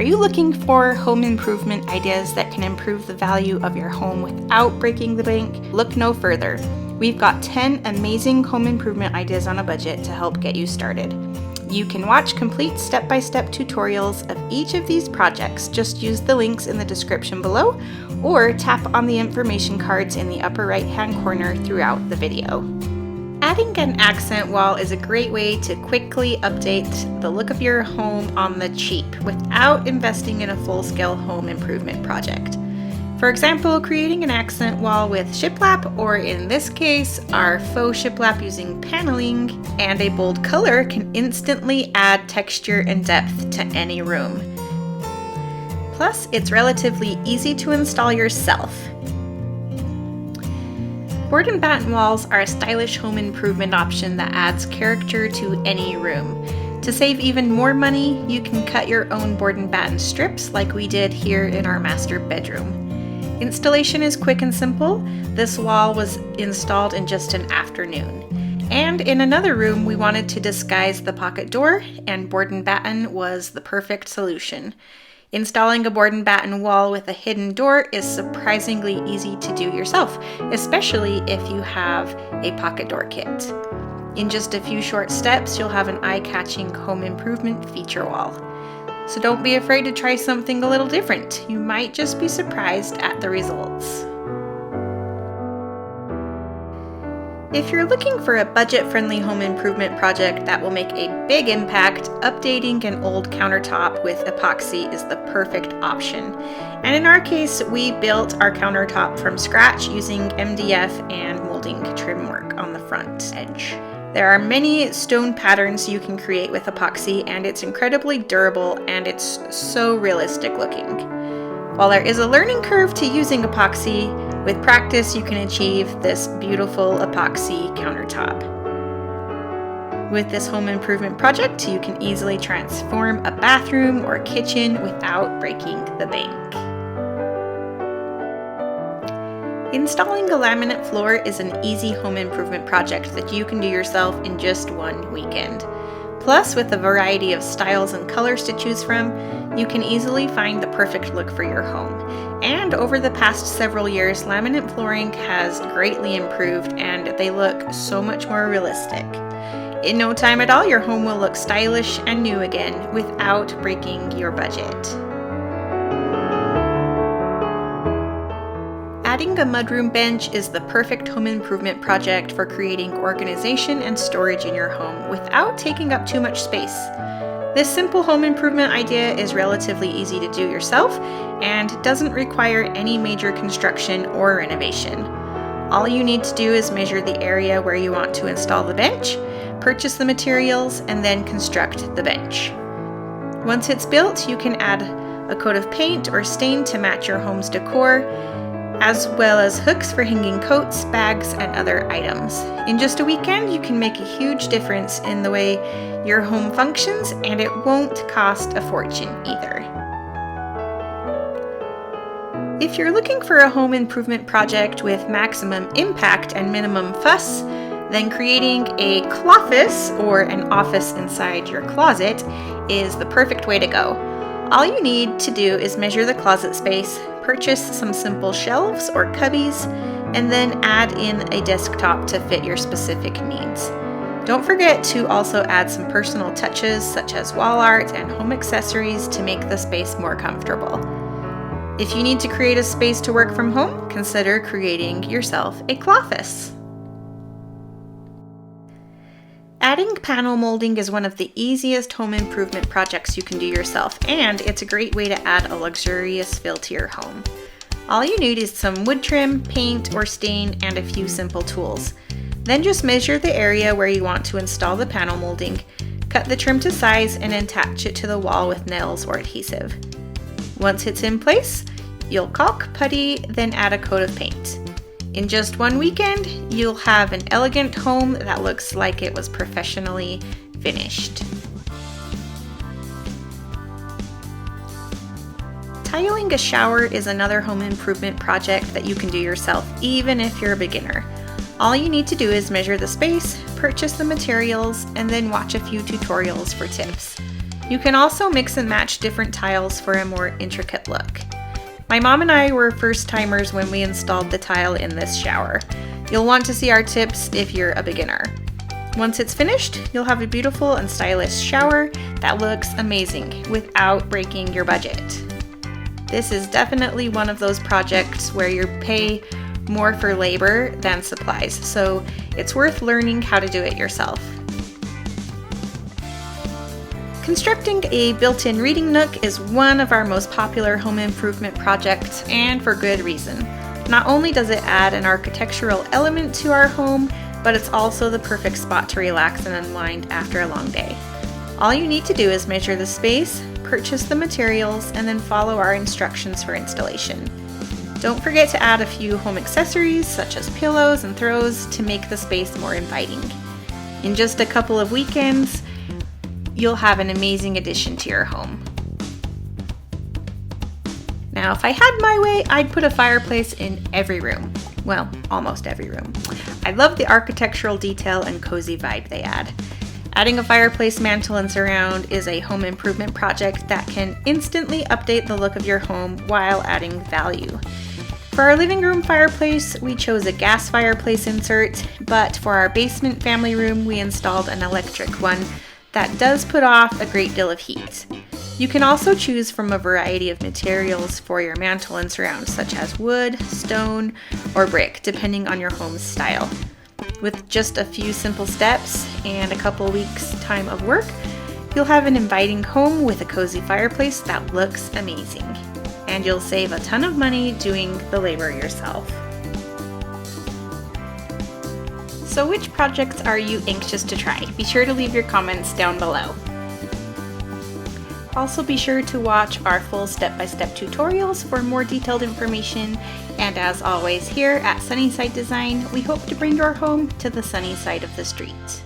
Are you looking for home improvement ideas that can improve the value of your home without breaking the bank? Look no further. We've got 10 amazing home improvement ideas on a budget to help get you started. You can watch complete step-by-step tutorials of each of these projects. Just use the links in the description below or tap on the information cards in the upper right-hand corner throughout the video. Adding an accent wall is a great way to quickly update the look of your home on the cheap without investing in a full-scale home improvement project. For example, creating an accent wall with shiplap, or in this case, our faux shiplap using paneling and a bold color, can instantly add texture and depth to any room. Plus, it's relatively easy to install yourself. Board and Batten walls are a stylish home improvement option that adds character to any room. To save even more money, you can cut your own board and batten strips like we did here in our master bedroom. Installation is quick and simple. This wall was installed in just an afternoon. And in another room, we wanted to disguise the pocket door, and board and batten was the perfect solution. Installing a board and batten wall with a hidden door is surprisingly easy to do yourself, especially if you have a pocket door kit. In just a few short steps, you'll have an eye-catching home improvement feature wall. So don't be afraid to try something a little different. You might just be surprised at the results. If you're looking for a budget-friendly home improvement project that will make a big impact, updating an old countertop with epoxy is the perfect option. And in our case, we built our countertop from scratch using MDF and molding trim work on the front edge. There are many stone patterns you can create with epoxy, and it's incredibly durable and it's so realistic looking. While there is a learning curve to using epoxy, with practice you can achieve this beautiful epoxy countertop. With this home improvement project, you can easily transform a bathroom or kitchen without breaking the bank. Installing a laminate floor is an easy home improvement project that you can do yourself in just one weekend. Plus, with a variety of styles and colors to choose from, you can easily find the perfect look for your home. And over the past several years, laminate flooring has greatly improved and they look so much more realistic. In no time at all, your home will look stylish and new again without breaking your budget. Adding a mudroom bench is the perfect home improvement project for creating organization and storage in your home without taking up too much space. This simple home improvement idea is relatively easy to do yourself and doesn't require any major construction or renovation. All you need to do is measure the area where you want to install the bench, purchase the materials, and then construct the bench. Once it's built, you can add a coat of paint or stain to match your home's decor, as well as hooks for hanging coats, bags, and other items. In just a weekend, you can make a huge difference in the way your home functions, and it won't cost a fortune either. If you're looking for a home improvement project with maximum impact and minimum fuss, then creating a Cloffice, or an office inside your closet, is the perfect way to go. All you need to do is measure the closet space, purchase some simple shelves or cubbies, and then add in a desktop to fit your specific needs. Don't forget to also add some personal touches such as wall art and home accessories to make the space more comfortable. If you need to create a space to work from home, consider creating yourself a Cloffice. Adding panel molding is one of the easiest home improvement projects you can do yourself, and it's a great way to add a luxurious feel to your home. All you need is some wood trim, paint or stain, and a few simple tools. Then just measure the area where you want to install the panel molding, cut the trim to size, and attach it to the wall with nails or adhesive. Once it's in place, you'll caulk, putty, then add a coat of paint. In just one weekend, you'll have an elegant home that looks like it was professionally finished. Tiling a shower is another home improvement project that you can do yourself, even if you're a beginner. All you need to do is measure the space, purchase the materials, and then watch a few tutorials for tips. You can also mix and match different tiles for a more intricate look. My mom and I were first timers when we installed the tile in this shower. You'll want to see our tips if you're a beginner. Once it's finished, you'll have a beautiful and stylish shower that looks amazing without breaking your budget. This is definitely one of those projects where you pay more for labor than supplies, so it's worth learning how to do it yourself. Constructing a built-in reading nook is one of our most popular home improvement projects, and for good reason. Not only does it add an architectural element to our home, but it's also the perfect spot to relax and unwind after a long day. All you need to do is measure the space, purchase the materials, and then follow our instructions for installation. Don't forget to add a few home accessories such as pillows and throws to make the space more inviting. In just a couple of weekends, you'll have an amazing addition to your home. Now, if I had my way, I'd put a fireplace in every room. Well, almost every room. I love the architectural detail and cozy vibe they add. Adding a fireplace mantel and surround is a home improvement project that can instantly update the look of your home while adding value. For our living room fireplace, we chose a gas fireplace insert, but for our basement family room, we installed an electric one that does put off a great deal of heat. You can also choose from a variety of materials for your mantel and surround, such as wood, stone, or brick, depending on your home's style. With just a few simple steps and a couple weeks' time of work, you'll have an inviting home with a cozy fireplace that looks amazing. And you'll save a ton of money doing the labor yourself. So which projects are you anxious to try? Be sure to leave your comments down below. Also be sure to watch our full step-by-step tutorials for more detailed information, and as always here at Sunnyside Design, we hope to bring your home to the sunny side of the street.